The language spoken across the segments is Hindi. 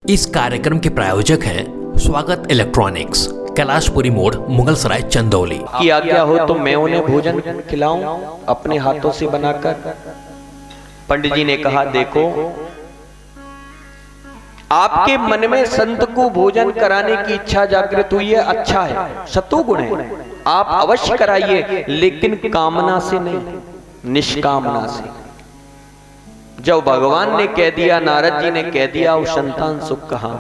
इस कार्यक्रम के प्रायोजक हैं स्वागत इलेक्ट्रॉनिक्स, कैलाशपुरी मोड़, मुगलसराय, चंदौली। की आज्ञा हो तो मैं उन्हें भोजन खिलाऊं अपने हाथों से बनाकर। पंडित जी ने कहा, देखो आपके मन में संत को भोजन कराने की इच्छा जागृत हुई है, अच्छा है, सतुगुण है, आप अवश्य कराइए, लेकिन कामना से नहीं, निष्कामना से। जब भगवान ने कह दिया, नारद जी ने कह दिया, वो संतान सुख कहां,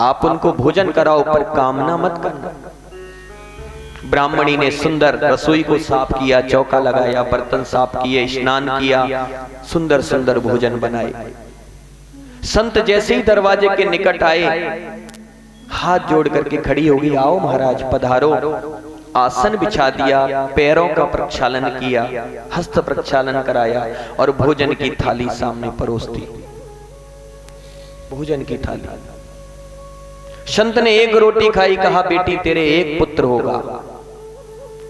आप उनको भोजन कराओ पर कामना मत करना। ब्राह्मणी ने सुंदर रसोई को साफ किया, चौका लगाया, बर्तन साफ किए, स्नान किया, सुंदर सुंदर भोजन बनाए। संत जैसे ही दरवाजे के निकट आए, हाथ जोड़ करके खड़ी होगी, आओ महाराज पधारो। आसन बिछा दिया, पैरों का प्रक्षालन किया, हस्त प्रक्षालन कराया और भोजन की थाली सामने परोस दी। भोजन की थाली। संत ने एक रोटी खाई, कहा बेटी तेरे एक पुत्र होगा।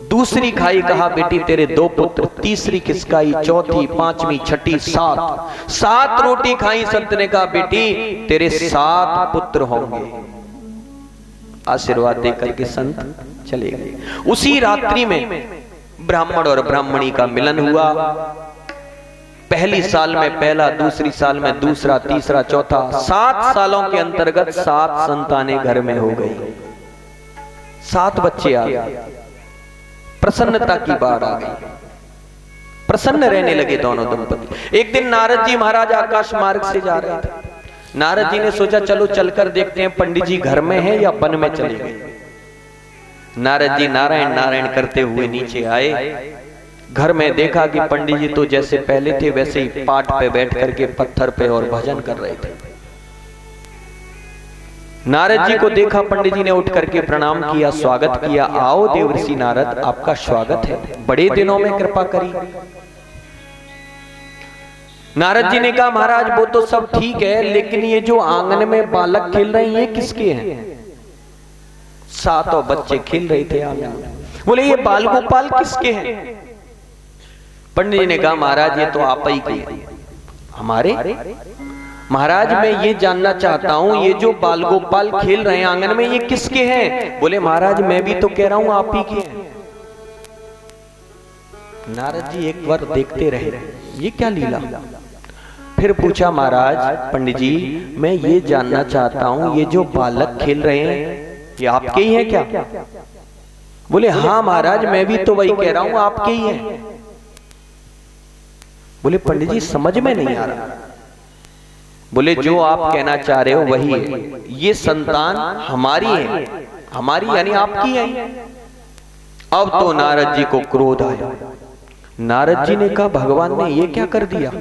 दूसरी खाई, कहा बेटी तेरे दो पुत्र। तीसरी खिसकाई, चौथी, पांचवी, छठी, सात रोटी खाई। संत ने कहा बेटी तेरे 7 पुत्र होंगे। आशीर्वाद देकर के संत चले गए। उसी रात्रि में ब्राह्मण और ब्राह्मणी का मिलन हुआ। पहली साल में पहला, दूसरी साल में दूसरा, तीसरा, चौथा, 7 सालों के अंतर्गत 7 संतानें घर में हो गई। 7 बच्चे आ गए। प्रसन्नता की बाढ़ आ गई। प्रसन्न रहने लगे दोनों दंपति। एक दिन नारद जी महाराज आकाश मार्ग से जा रहे थे। नारद जी ने सोचा चलो चलकर देखते हैं पंडित जी घर में हैं या वन में चले गए। नारद जी नारायण नारायण करते हुए नीचे आए। घर में देखा कि पंडित जी तो जैसे पहले थे वैसे ही पाट पे बैठ करके पत्थर पे और भजन कर रहे थे। नारद जी को देखा, पंडित जी ने उठ करके प्रणाम किया, स्वागत किया। आओ देवर्षि नारद, आपका स्वागत है, बड़े दिनों में कृपा करी। नारद जी ने कहा, महाराज वो तो सब ठीक है, लेकिन ये जो आंगन में बालक खेल रहे हैं ये किसके हैं? 7 बच्चे खेल रहे थे आंगन में। बोले ये बाल गोपाल किसके हैं? पंडित जी ने कहा, महाराज ये तो आप ही के हैं। हमारे? महाराज मैं ये जानना चाहता हूं, ये जो बाल गोपाल खेल रहे हैं आंगन में ये किसके हैं? बोले महाराज मैं भी तो कह रहा हूं आप ही के हैं। नारद जी एक बार देखते रहे, ये क्या लीला। फिर पूछा, महाराज पंडित जी मैं ये जानना चाहता हूं, ये जो बालक खेल रहे हैं ये आपके ही हैं क्या? बोले हाँ महाराज मैं भी तो वही कह रहा हूं, आपके ही हैं। बोले पंडित जी समझ में नहीं आ रहा। बोले जो आप कहना चाह रहे हो वही है, ये संतान हमारी है, हमारी यानी आपकी है। अब तो नारद जी को क्रोध आया। नारद जी ने कहा, भगवान ने ये क्या कर दिया?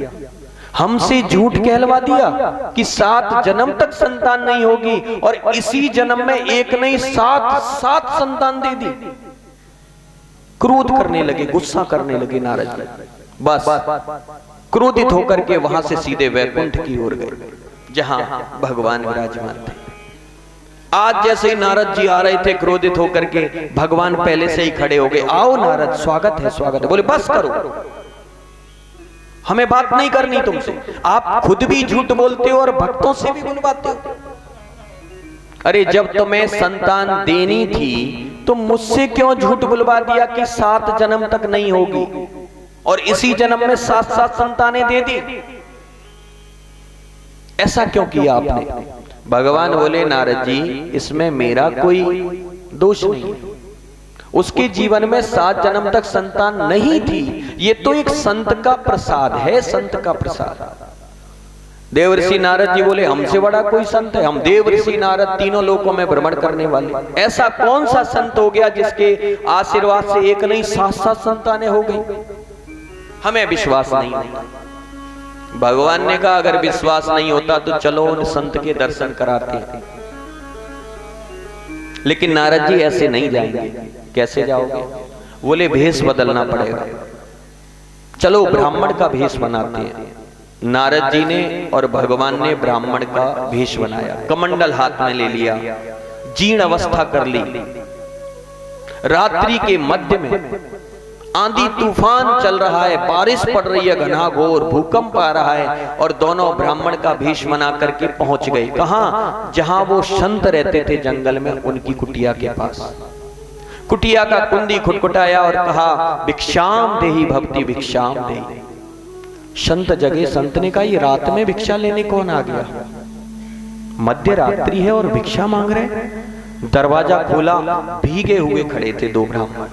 हमसे झूठ कहलवा दिया कि 7 जन्म तक संतान नहीं होगी और इसी जन्म में एक नहीं 7 संतान दे दी। क्रोध करने लगे, गुस्सा करने लगे नारद जी। बस क्रोधित होकर के वहां से सीधे वैकुंठ की ओर गए जहां भगवान विराजमान थे। आज जैसे ही नारद जी आ रहे थे क्रोधित होकर के, भगवान पहले से ही खड़े हो गए। आओ नारद स्वागत है, स्वागत है। बोले बस करो, हमें बात नहीं करनी तुमसे। आप खुद भी झूठ बोलते हो और भक्तों से भी बुलवाते हो। अरे जब तुम्हें संतान देनी थी तो मुझसे क्यों झूठ बुलवा दिया कि 7 जन्म तक नहीं होगी और इसी जन्म में 7 संतानें दे दी? ऐसा क्यों किया आपने? भगवान बोले, नारद जी इसमें मेरा कोई दोष नहीं, उसके जीवन में 7 जन्म तक संतान नहीं थी, ये तो एक संत का प्रसाद है, संत का प्रसाद। देवर्षि नारद जी बोले, हमसे बड़ा कोई संत है? हम देवर्षि नारद तीनों लोकों में भ्रमण करने वाले। ऐसा कौन सा संत हो गया जिसके आशीर्वाद से एक नहीं 7 संतानें हो गई? हमें विश्वास नहीं होता। भगवान ने कहा, अगर विश्वास नहीं होता तो चलो उन संत के दर्शन कराते हैं। लेकिन नारद जी ऐसे नहीं जाएंगे। कैसे जाओगे? बोले भेष बदलना पड़ेगा। चलो ब्राह्मण का भेष बनाते हैं। नारद जी ने और भगवान ने ब्राह्मण का भेष बनाया, कमंडल हाथ में ले लिया, जीर्ण अवस्था कर ली। रात्रि के मध्य में आंधी तूफान चल रहा है, बारिश पड़ रही है घनाघोर, भूकंप आ रहा है, और दोनों ब्राह्मण का भेष बना करके पहुंच गए कहां? जहां वो संत रहते थे जंगल में, उनकी कुटिया के पास। कुटिया का कुंडी खुटखुटाया और कहा, भिक्षाम देहि भक्ति भिक्षाम देहि। संत जगे। संत ने कहा, ये रात में भिक्षा लेने कौन आ गया? मध्य रात्रि है और भिक्षा मांग रहे। दरवाजा खोला, भीगे हुए खड़े थे दो ब्राह्मण।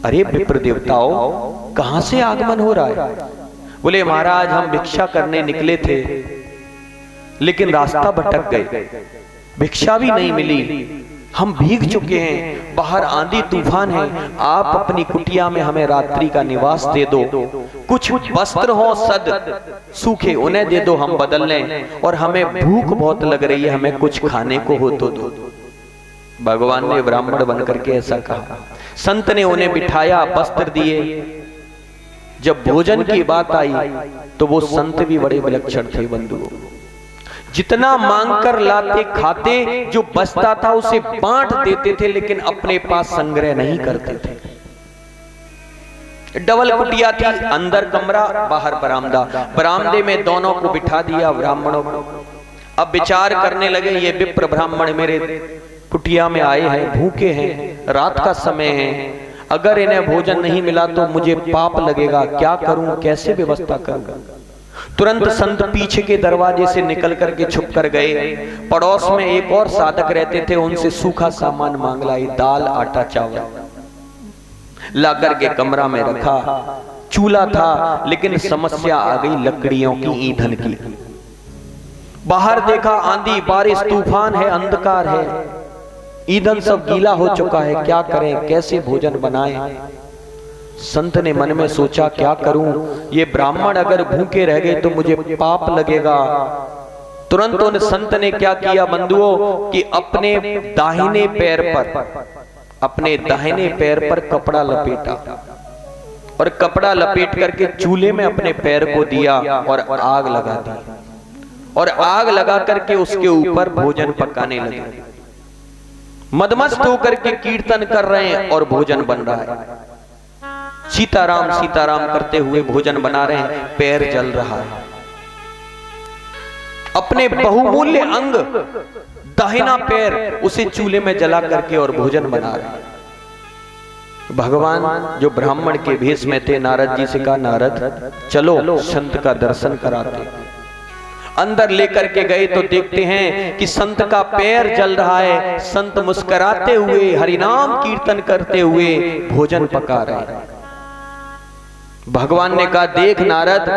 अरे विप्र देवताओं, कहां से आगमन हो रहा है? बोले महाराज, हम भिक्षा करने निकले थे लेकिन रास्ता भटक गए, भिक्षा भी नहीं मिली, हम भीग चुके हैं, बाहर आंधी तूफान है, आप अपनी कुटिया में हमें रात्रि का निवास दे दो, कुछ वस्त्र हो सद सूखे उन्हें दे दो, हम बदल लें, और हमें भूख बहुत लग रही है, हमें कुछ खाने को हो तो दो। भगवान ने ब्राह्मण बनकर के ऐसा कहा। संत ने उन्हें बिठाया, वस्त्र दिए। जब भोजन की बात आई तो वो संत भी बड़े विलक्षण थे बंधुओं। जितना मांगकर लाते खाते, जो बचता था उसे बांट देते थे, लेकिन अपने पास संग्रह नहीं करते थे। डबल कुटिया थी, अंदर कमरा, बाहर बरामदा। बरामदे में दोनों को बिठा दिया ब्राह्मणों को। अब विचार करने लगे, ये विप्र ब्राह्मण मेरे कुटिया में आए हैं, भूखे हैं, रात का समय है, अगर इन्हें भोजन नहीं मिला तो मुझे पाप लगेगा, क्या करूं, कैसे व्यवस्था करूं? तुरंत संत पीछे के दरवाजे से निकल करके छुप कर गए। पड़ोस में एक और साधक रहते थे, उनसे सूखा सामान मांग लाई, दाल आटा चावल लाकर के कमरा में रखा। चूल्हा था, लेकिन समस्या आ गई लकड़ियों की, ईंधन की। बाहर देखा, आंधी बारिश तूफान है, अंधकार है, ईंधन सब गीला हो चुका है, क्या करें, कैसे भोजन बनाएं? संत ने मन में सोचा, क्या करूं, ये ब्राह्मण अगर भूखे रह गए तो मुझे पाप लगेगा। तुरंत उन संत ने क्या किया बंधुओं, कि अपने दाहिने पैर पर कपड़ा लपेटा, और कपड़ा लपेट करके चूल्हे में अपने पैर को दिया और आग लगा दी, और आग लगा करके उसके ऊपर भोजन पकाने लगे। मदमस्त होकर के कीर्तन कर रहे हैं और भोजन बन रहा है। सीताराम सीताराम करते हुए भोजन बना रहे हैं, पैर जल रहा है। अपने बहुमूल्य अंग दाहिना पैर उसे चूल्हे में जला करके और भोजन बना रहे हैं। भगवान जो ब्राह्मण के भेष में थे, नारद जी से कहा, नारद चलो संत का दर्शन कराते। अंदर लेकर के गए तो देखते हैं कि संत का पैर जल रहा है। संत मुस्कुराते हुए हरिनाम कीर्तन करते हुए भोजन पका रहे हैं। भगवान ने कहा, देख नारद,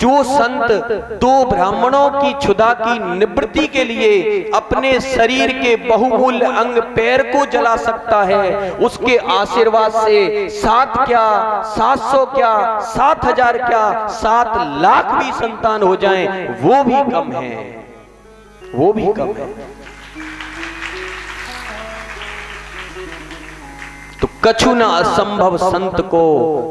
जो संत दो ब्राह्मणों की क्षुधा की निवृत्ति के लिए अपने शरीर के बहुमूल्य अंग पैर को जला सकता है, उसके आशीर्वाद से 7 क्या 700 क्या 7000 क्या 7 लाख भी संतान हो जाएं, वो भी कम है, वो भी कम है। तो कछु न असंभव संत को,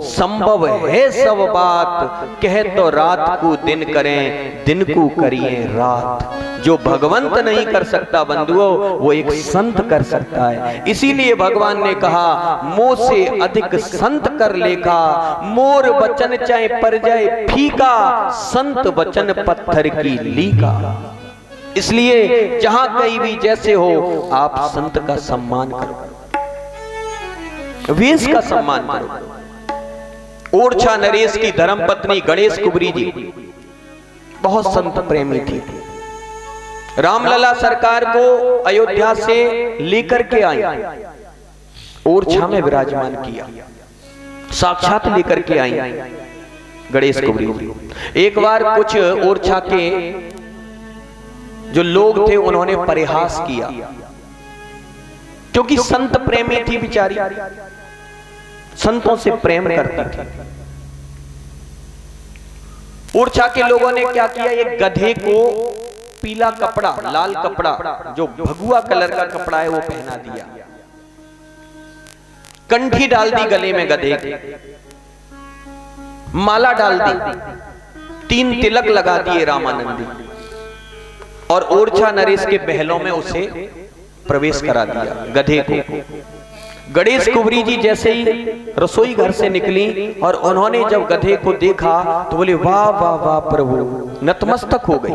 संभव है सब बात, कहे तो रात को दिन करें, दिन को करिए रात। जो भगवंत नहीं कर सकता बंधुओं, वो एक संत कर सकता है। इसीलिए भगवान ने कहा, मोह से अधिक संत कर लेखा, मोर वचन चाहे पर जाए फीका, संत वचन पत्थर की लीका। इसलिए जहां कहीं भी जैसे हो, आप संत का सम्मान करो, वेश का सम्मान करो। ओरछा नरेश की धर्मपत्नी गणेश कुबरी जी बहुत संत प्रेमी थी। रामलला सरकार को अयोध्या से लेकर के आई, ओरछा में विराजमान किया, साक्षात लेकर के आई गणेश कुबरी जी। एक बार कुछ ओरछा के जो लोग थे उन्होंने परिहास किया, क्योंकि संत प्रेमी थी बिचारी, संतों से प्रेम करती थी। ओरछा के लोगों ने क्या किया, एक गधे को पीला कपड़ा, लाल कपड़ा, जो भगुआ कलर का कपड़ा है, वो पहना दिया, कंठी डाल दी गले में गधे की, माला डाल दी, 3 तिलक लगा दिए रामानंदी, और ओरछा नरेश के महलों में उसे प्रवेश करा दिया गधे को। गणेश कुंवरी जी जैसे ही रसोई घर से निकली और उन्होंने जब गधे को देखा तो बोले वाह वाह वाह प्रभु, नतमस्तक हो गई।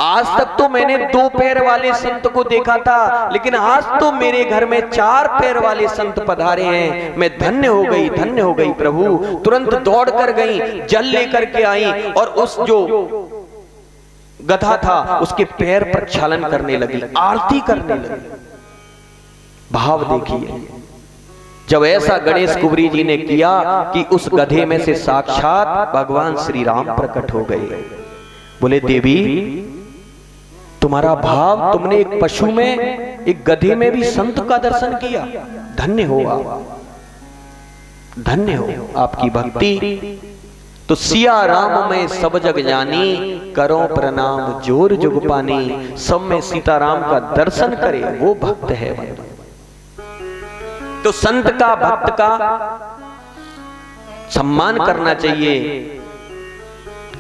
आज तक तो मैंने 2 पैर वाले संत को देखा था, लेकिन आज तो मेरे घर में 4 पैर वाले संत पधारे हैं। मैं धन्य हो गई प्रभु। तुरंत दौड़ कर गई, जल लेकर के आई और उस जो गधा था उसके पैर पर छालन करने लगी, आरती करने लगी। भाव देखिए, जब ऐसा गणेश कुंवरी जी ने किया कि उस गधे में से साक्षात भगवान श्री राम प्रकट हो गए। बोले देवी, तुम्हारा भाव, तुमने एक पशु में, एक गधे में भी संत का दर्शन किया, धन्य हो आप, धन्य हो आपकी भक्ति। तो सिया राम में सब जग जानी, करो प्रणाम जोर जुग पानी। सब में सीताराम का दर्शन करे वो भक्त है। तो संत का, भक्त का सम्मान करना चाहिए,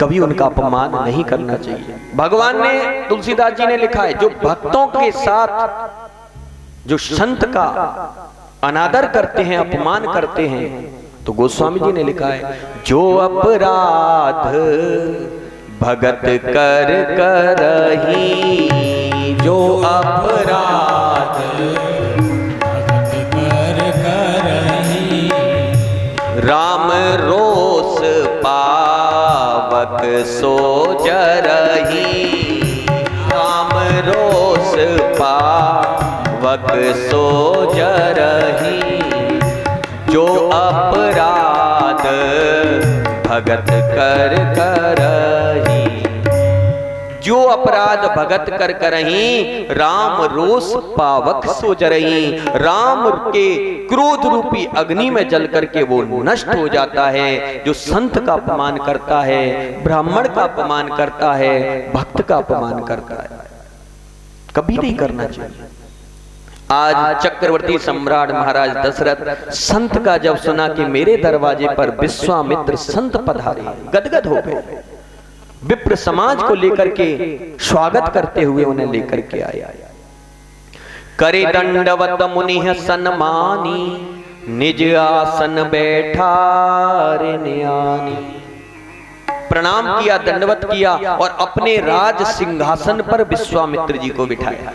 कभी उनका अपमान नहीं करना चाहिए। भगवान ने, तुलसीदास जी ने लिखा है, जो भक्तों के साथ जो संत का अनादर करते हैं, अपमान करते हैं, तो गोस्वामी जी ने लिखा है, जो अपराध भगत कर करही, जो अपराध राम रोस पावक सो जरही, राम रोस पावक सो जरही, जो अपराध भगत कर करही। जो अपराध भगत कर करही, राम रोष पावक सो जरही। राम के क्रोध रूपी अग्नि में जल करके वो नष्ट हो जाता है। जो संत का अपमान करता है, ब्राह्मण का अपमान करता है, भक्त का अपमान करता है, कभी नहीं करना चाहिए। आज चक्रवर्ती सम्राट महाराज दशरथ संत का जब सुना कि मेरे दरवाजे पर विश्वामित्र संत पधारे, गदगद हो गए। विप्र समाज को लेकर के स्वागत करते हुए उन्हें लेकर के आया। करे दंडवत मुनिह सन्मानी, निज आसन बैठा रे न्यानी। प्रणाम किया, दंडवत किया और अपने राज सिंहासन पर विश्वामित्र जी को बिठाया।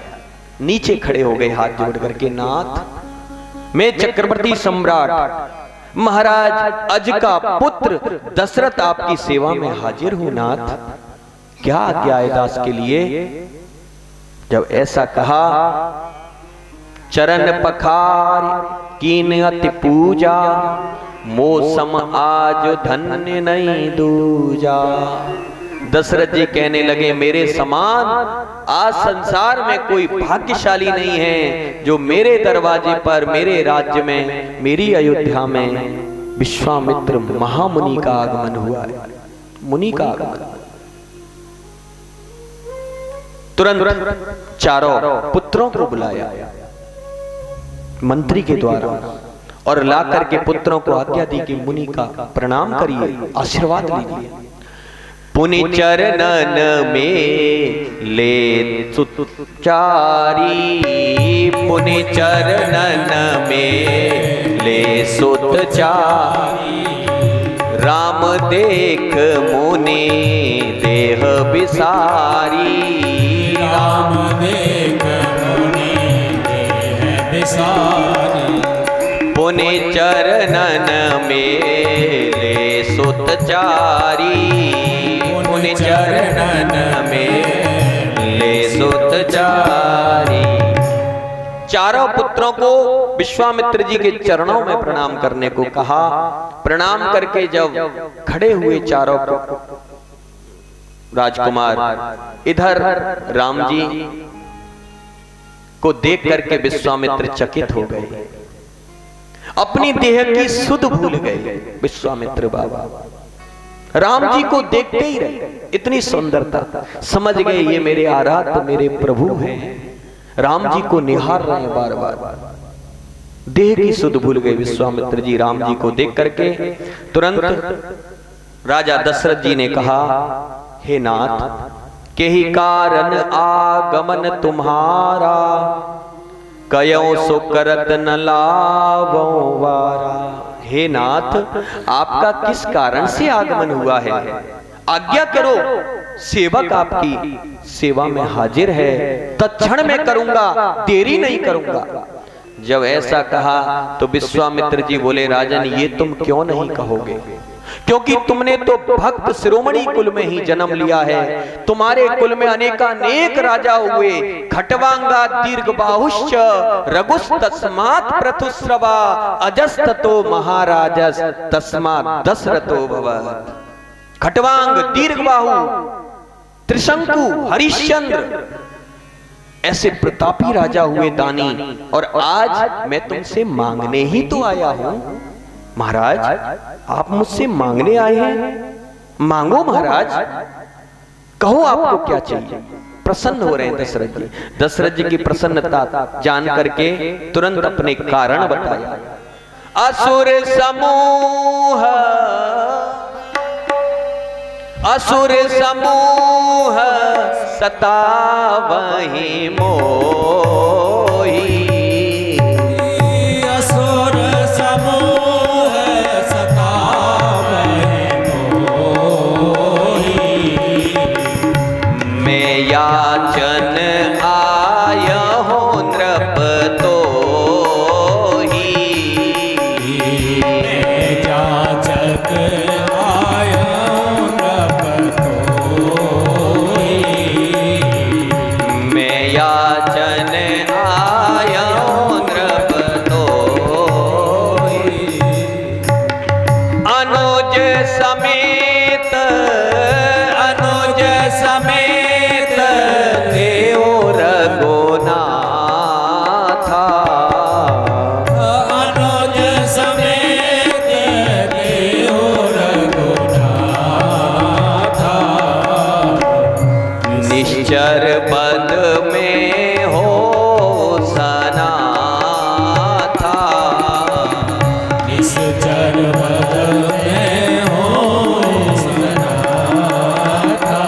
नीचे खड़े हो गए हाथ जोड़ करके, नाथ मैं चक्रवर्ती सम्राट महाराज अज का पुत्र दशरथ आपकी सेवा में हाजिर हूं नाथ, क्या आज्ञा है दास के लिए। जब ऐसा कहा, चरण पखार कीन अति पूजा, मौसम आज धन्य नहीं दूजा। दशरथ जी कहने लगे, मेरे समान आज संसार में कोई भाग्यशाली नहीं है जो मेरे दरवाजे पर, मेरे राज्य में, मेरी अयोध्या में विश्वामित्र महामुनि का आगमन हुआ है। मुनि का आगमन। तुरंत चारों पुत्रों को बुलाया मंत्री के द्वारा और लाकर के पुत्रों को आज्ञा दी कि मुनि का प्रणाम करिए, आशीर्वाद लीजिए। पुनि चरणन में ले सुतचारी, पुनि चरणन में ले सुतचारी। राम देख मुनि देह बिसारी, राम देख मुनि देह बिसारी। पुनि चरणन में ले सुतचारी, पुनि चरणन में ले सुतचारी। चारों पुत्रों को विश्वामित्र जी के चरणों में प्रणाम करने को कहा। प्रणाम करके जब खड़े हुए चारों राजकुमार, इधर राम जी को देख करके विश्वामित्र चकित हो गए, अपनी देह की सुध भूल गए। विश्वामित्र बाबा राम जी को देखते ही रहे, इतनी सुंदरता, समझ गए ये मेरे आराध्य, मेरे प्रभु हैं। राम जी को निहार रहे हैं बार बार, देह की सुध भूल गए विश्वामित्र जी। राम जी को देख करके तुरंत राजा दशरथ जी ने कहा, हे नाथ, केहि कारण आगमन तुम्हारा, कयो सो करत न लावो वारा। हे नाथ, आपका किस कारण से आगमन हुआ है? आज्ञा करो, सेवक आपकी सेवा में हाजिर है, तत्क्षण में करूंगा, देरी नहीं करूंगा। जब ऐसा कहा तो विश्वामित्र जी बोले, राजन ये तुम क्यों नहीं कहोगे, क्योंकि तुमने तो भक्त शिरोमणि कुल में ही जन्म लिया है। तुम्हारे कुल में अनेकानेक राजा हुए, खटवांगा दीर्घबाहुश्च रघुस तस्मात् प्रथुस्रवा अजस्ततो महाराजस तस्मात् दशरथो भवत्। खटवांग, दीर्घबाहु, त्रिशंकु, हरिश्चंद्र ऐसे प्रतापी राजा हुए दानी, और आज मैं तुमसे मांगने ही तो आया हूं। महाराज आप मुझसे मांगने आए हैं, मांगो महाराज, कहो आपको क्या चाहिए। प्रसन्न हो रहे हैं दशरथ जी। दशरथ जी की प्रसन्नता जान करके तुरंत अपने कारण बताया। असुर समूह, असुर समूह सतावहि मोहि। असुर समूह सतावहि मोहि। मैं याचन आयहु नृप तोहि। मैं याचक आयहु नृप तोहि। मैं याचन आयहु नृप तोहि। अनुज समेत, अनुज समेत देव रघुनाथा। अनुज समेत देव रघुनाथा। निश्चर पद में हो सनाथा। निश्चर पद में हो सनाथा।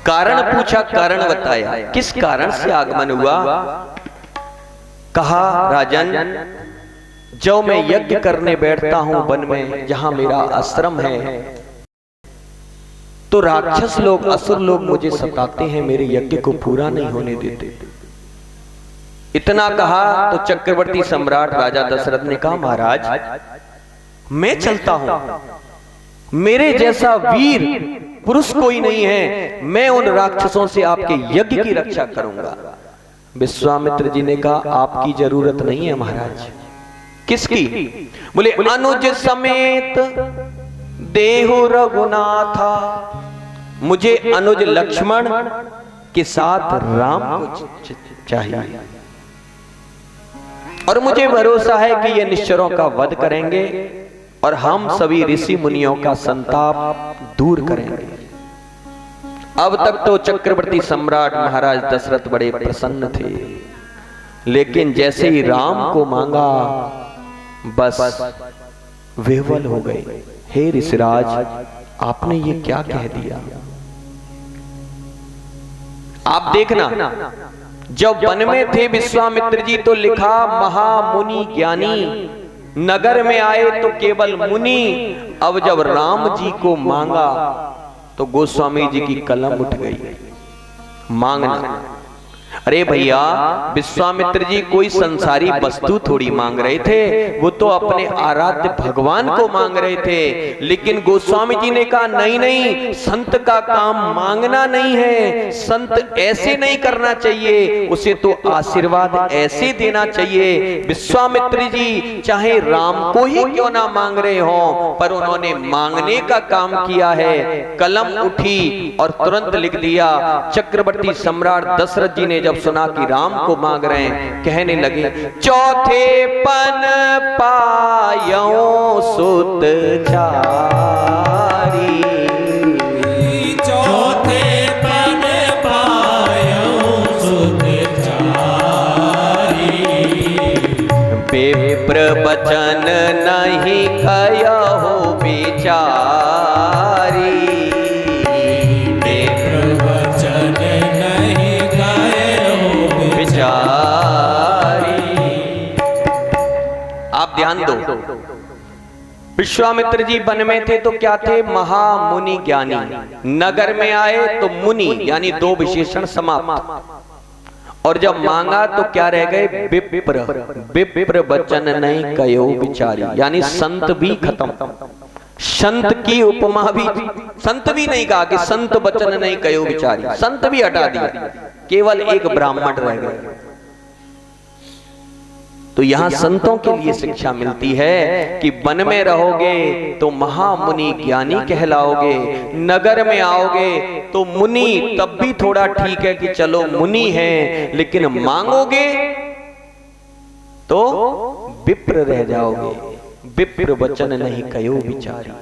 कारण पूछा, कारण बताया, किस कारण से आगमन हुआ। कहा, राजन जब मैं यज्ञ करने बैठता हूं वन में, जहां मेरा आश्रम है, तो राक्षस लोग, असुर लोग मुझे सताते हैं, मेरे यज्ञ को पूरा नहीं होने देते। इतना कहा तो चक्रवर्ती सम्राट राजा दशरथ ने कहा, महाराज मैं चलता हूं, मेरे जैसा वीर पुरुष कोई नहीं है, मैं उन राक्षसों से आपके यज्ञ की रक्षा करूंगा। विश्वामित्र जी ने कहा, आपकी जरूरत नहीं है महाराज। किसकी? बोले, अनुज समेत देहु रघुनाथा। मुझे अनुज लक्ष्मण के साथ राम को चाहिए, और मुझे भरोसा है कि ये निश्चरों का वध करेंगे और हम सभी ऋषि मुनियों का संताप दूर करेंगे। अब तक तो चक्रवर्ती सम्राट महाराज दशरथ बड़े प्रसन्न थे, लेकिन जैसे ही राम को मांगा बस विह्वल हो गए। हे ऋषिराज, आपने ये क्या कह दिया। आप देखना, जब वन में थे विश्वामित्र जी तो लिखा महामुनि ज्ञानी, नगर में आए तो केवल मुनि। अब जब राम जी को मांगा तो गोस्वामी जी की कलम उठ गई। मांगना, अरे भैया, विश्वामित्र जी कोई संसारी वस्तु थोड़ी मांग रहे थे, वो तो अपने आराध्य भगवान को मांग रहे थे। लेकिन गोस्वामी जी ने कहा, नहीं नहीं, संत का काम मांगना नहीं है, संत ऐसे नहीं करना चाहिए, उसे तो आशीर्वाद ऐसे देना चाहिए। विश्वामित्र जी चाहे राम को ही क्यों ना मांग रहे हो, पर उन्होंने मांगने का काम किया है। कलम उठी और तुरंत लिख दिया। चक्रवर्ती सम्राट दशरथ जी ने जब सुना कि राम को मांग रहे हैं, कहने लगे, चौथे पन पायो सुत चारी। चौथे पन पायो सुत चारी। विप्र बचन नहीं कहो बिचारी। विप्र बचन नहीं कहो विश्वामित्र जी वन में थे तो क्या थे? महामुनि ज्ञानी। नगर में आए तो मुनि यानी दो विशेषण समाप्त। और जब मांगा तो क्या रह गए? विप्र वचन नहीं कयो विचारी, यानी संत भी खत्म। संत की उपमा भी, संत भी नहीं कहा कि संत वचन नहीं कयो विचारी, संत भी हटा दिया, केवल एक ब्राह्मण रह गए। तो यहां संतों के लिए शिक्षा मिलती है कि वन में रहोगे तो महामुनि ज्ञानी कहलाओगे, नगर में आओगे तो मुनि तब भी थोड़ा ठीक है कि चलो मुनि हैं, लेकिन मांगोगे तो विप्र रह जाओगे। विप्र वचन नहीं कयो विचारी,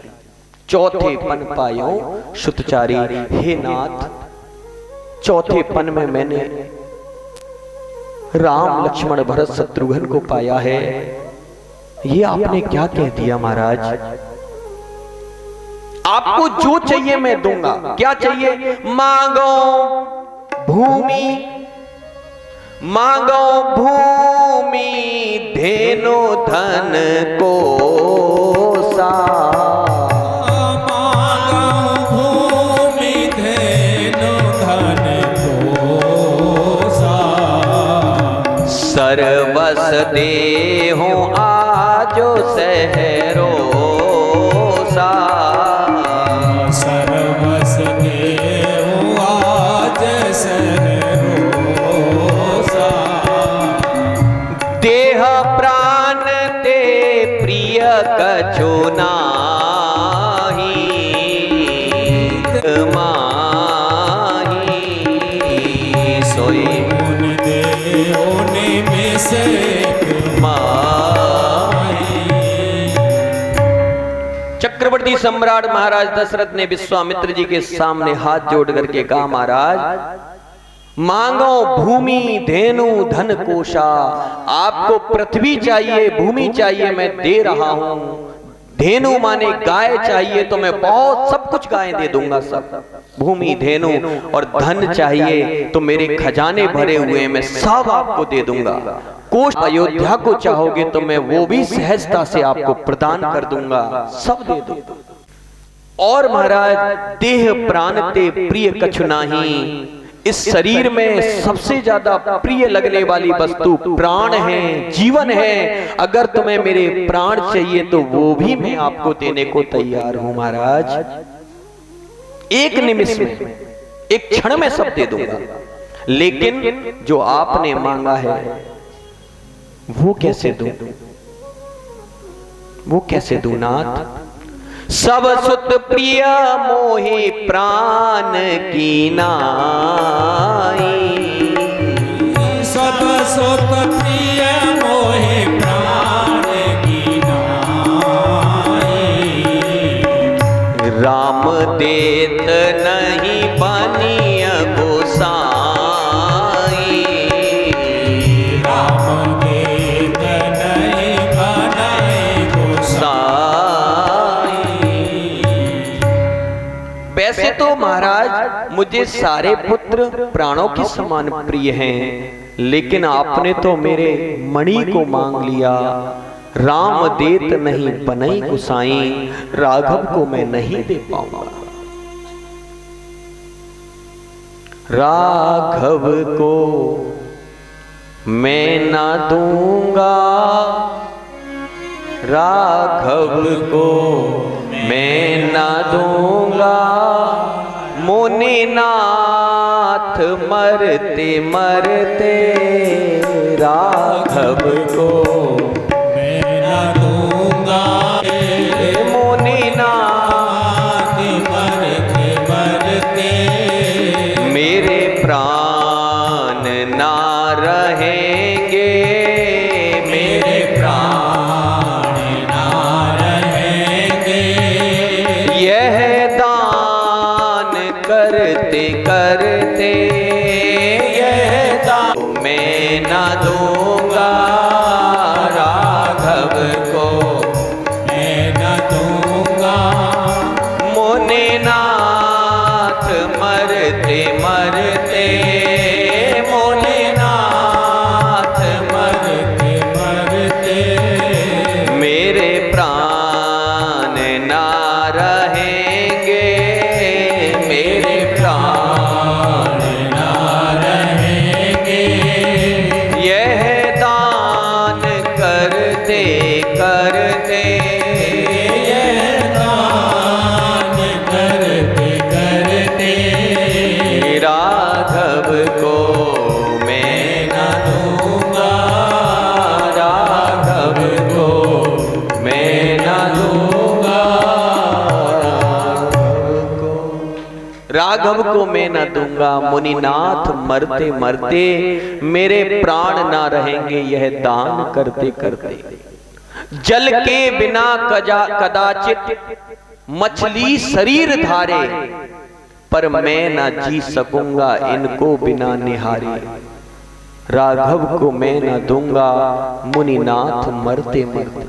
चौथे पन पायो सुतचारी। हे नाथ, चौथे पन में मैंने राम लक्ष्मण भरत शत्रुघ्न को पाया है। ये आपने क्या कह दिया महाराज? आपको जो चाहिए मैं दूंगा। क्या चाहिए? मांगो भूमि, मांगो भूमि धेनु धन को सा, सर्वस देहु आजो सहरो सा, सर्वस देहु आज सहरो सा। देह प्राण ते प्रिय कछु नाहि, माही सोई से चक्रवर्ती सम्राट महाराज दशरथ ने विश्वामित्र जी के सामने हाथ जोड़ करके कहा, महाराज मांगो भूमि धेनु धन कोशा। आपको पृथ्वी चाहिए, भूमि चाहिए, मैं दे रहा हूं। धेनु माने गाय चाहिए तो मैं बहुत सब कुछ गाय दे दूंगा, सब भूमि धेनु। और धन चाहिए तो मेरे खजाने भरे हुए मैं सब आपको दे दूंगा। कोश अयोध्या को चाहोगे तो मैं वो भी सहजता से आपको प्रदान कर दूंगा, सब दे दूंगा। और महाराज देह प्राण ते प्रिय कछु नाही, इस शरीर में सबसे ज्यादा प्रिय लगने वाली वस्तु प्राण है, जीवन है। अगर तुम्हें मेरे प्राण चाहिए तो वो भी मैं आपको देने को तैयार हूं महाराज। एक निमिष में, एक क्षण में सब दे दूंगा। लेकिन जो आपने मांगा है वो कैसे दूं? वो कैसे दूं नाथ? सब सुत प्रिय मोहि प्राण की नाई, सब सुत प्रिय मोहि प्राण की नाई। राम देत नहीं बनिय गोसाई, राम देत नहीं बनाए गोसाई। वैसे तो महाराज मुझे सारे पुत्र प्राणों के समान प्रिय हैं, लेकिन आपने तो मेरे मणि को मांग लिया। राम देत नहीं बनई गुसाई, राघव को मैं नहीं दे पाऊंगा। राघव को मैं ना दूंगा, राघव को मैं ना दूंगा। मुनि नाथ मरते मरते राघव को मैं न दूंगा। मुनि नाथ मरते मरते मेरे प्राण ना रहेंगे, मेरे प्राण ना रहेंगे। यह दान करते करते, यह दान मैं ना दूंगा। राघव को मैं न दूंगा। मुनि नाथ मरते मरते, मुनि नाथ मरते मरते मेरे प्राण को मैं न दूंगा, मुनिनाथ मरते मरते मेरे प्राण ना रहेंगे यह दान करते करते। जल के बिना कदाचित मछली शरीर धारे, पर मैं ना जी सकूंगा इनको बिना निहारे। राघव को मैं ना दूंगा, मुनिनाथ मरते मरते।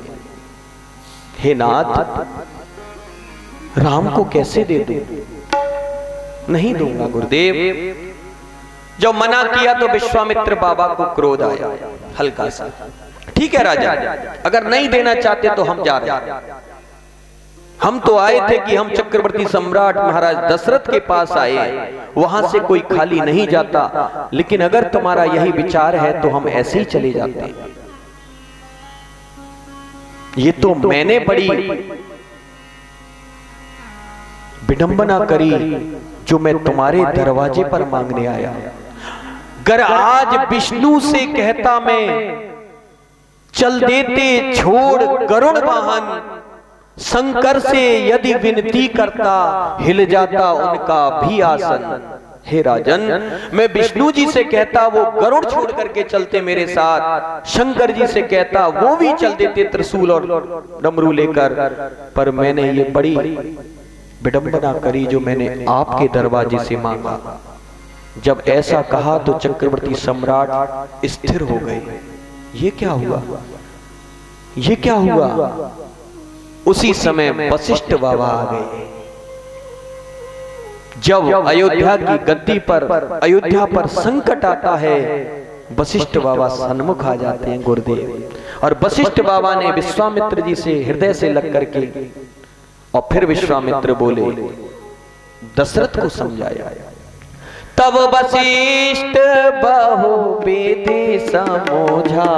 हे नाथ, राम को कैसे दे दूं? नहीं दूंगा गुरुदेव। जब मना किया तो विश्वामित्र बाबा को क्रोध आया हल्का सा। ठीक है राजा, अगर नहीं देना चाहते तो हम जा रहे हैं। हम तो आए थे कि हम चक्रवर्ती सम्राट महाराज दशरथ के पास आए, वहां से कोई खाली नहीं जाता, लेकिन अगर तुम्हारा यही विचार है तो हम ऐसे ही चले जाते हैं। ये तो मैंने बड़ी विडंबना करी जो मैं तुम्हारे दरवाजे पर मांगने आया। अगर आज विष्णु से कहता मैं, चल देते छोड़ गरुड़ वाहन, शंकर से यदि विनती करता, हिल जाता उनका भी आसन। हे राजन, मैं विष्णु जी से कहता वो गरुड़ छोड़ करके चलते मेरे साथ, शंकर जी से कहता वो भी चल देते त्रिशूल और डमरू लेकर, पर मैंने ये बड़ी विडंबना करी जो मैंने आपके दरवाजे से मांगा। जब ऐसा कहा तो चक्रवर्ती सम्राट स्थिर हो गए। ये क्या हुआ, ये क्या हुआ? उसी समय वशिष्ठ बाबा आ गए। जब अयोध्या की गद्दी पर, अयोध्या पर संकट आता है, वशिष्ठ बाबा सन्मुख आ जाते हैं गुरुदेव। और वशिष्ठ बाबा ने विश्वामित्र जी से हृदय से लग करके, और फिर विश्वामित्र बोले, दशरथ को समझाया। तब वशिष्ठ बहु विधि समझावा,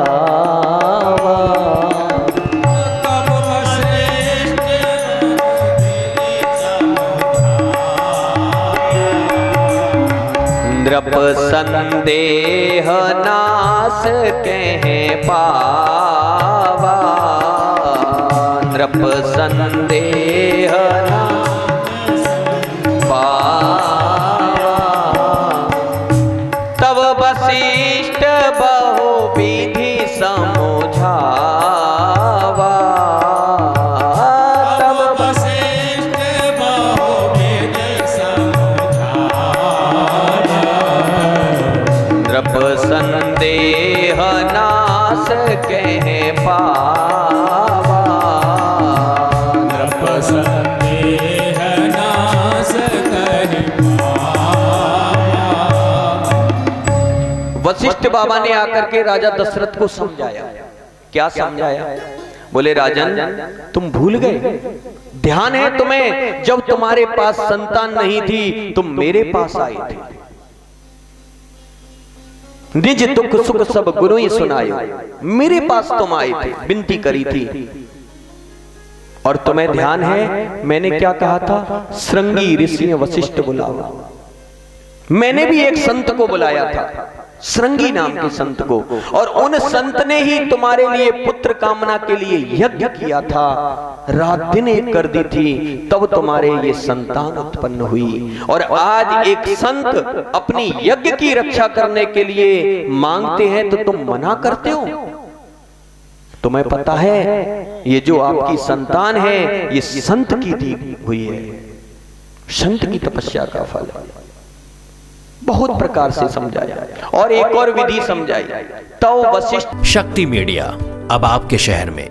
नृप संदेह नाश कह पावा, नृप संदेह नाश पावा। तब वशिष्ठ बहु विधि समझावा, तब वशिष्ठ बहु विधि नृप संदेह नाश कह पावा, नृप संदेह नाश कह पावा। वशिष्ठ बाबा ने आकर के राजा दशरथ को समझाया। क्या समझाया? बोले राजन, तुम भूल गए, ध्यान है तुम्हें, जब तुम्हारे पास संतान नहीं थी तुम मेरे पास आए थे, निज दुख सुख सब गुरु ही सुनायो, मेरे पास तुम आए थे, विनती करी थी। और तुम्हें ध्यान है मैंने क्या कहा था? श्रृंगी ऋषि वशिष्ठ बुलाओ। मैंने भी एक संत को बुलाया था, श्रृंगी नाम के संत को, और उन संत ने ही तुम्हारे लिए पुत्र कामना के लिए यज्ञ किया था, रात दिन एक कर दी थी, तब तुम्हारे ये संतान उत्पन्न हुई। और आज एक संत अपनी यज्ञ की रक्षा करने के लिए मांगते हैं तो तुम मना करते हो। तुम्हें पता है ये जो आपकी संतान है ये संत की दी हुई है, संत की तपस्या का फल है। बहुत प्रकार से समझाया और एक और विधि समझाई। तो वशिष्ठ शक्ति मीडिया अब आपके शहर में।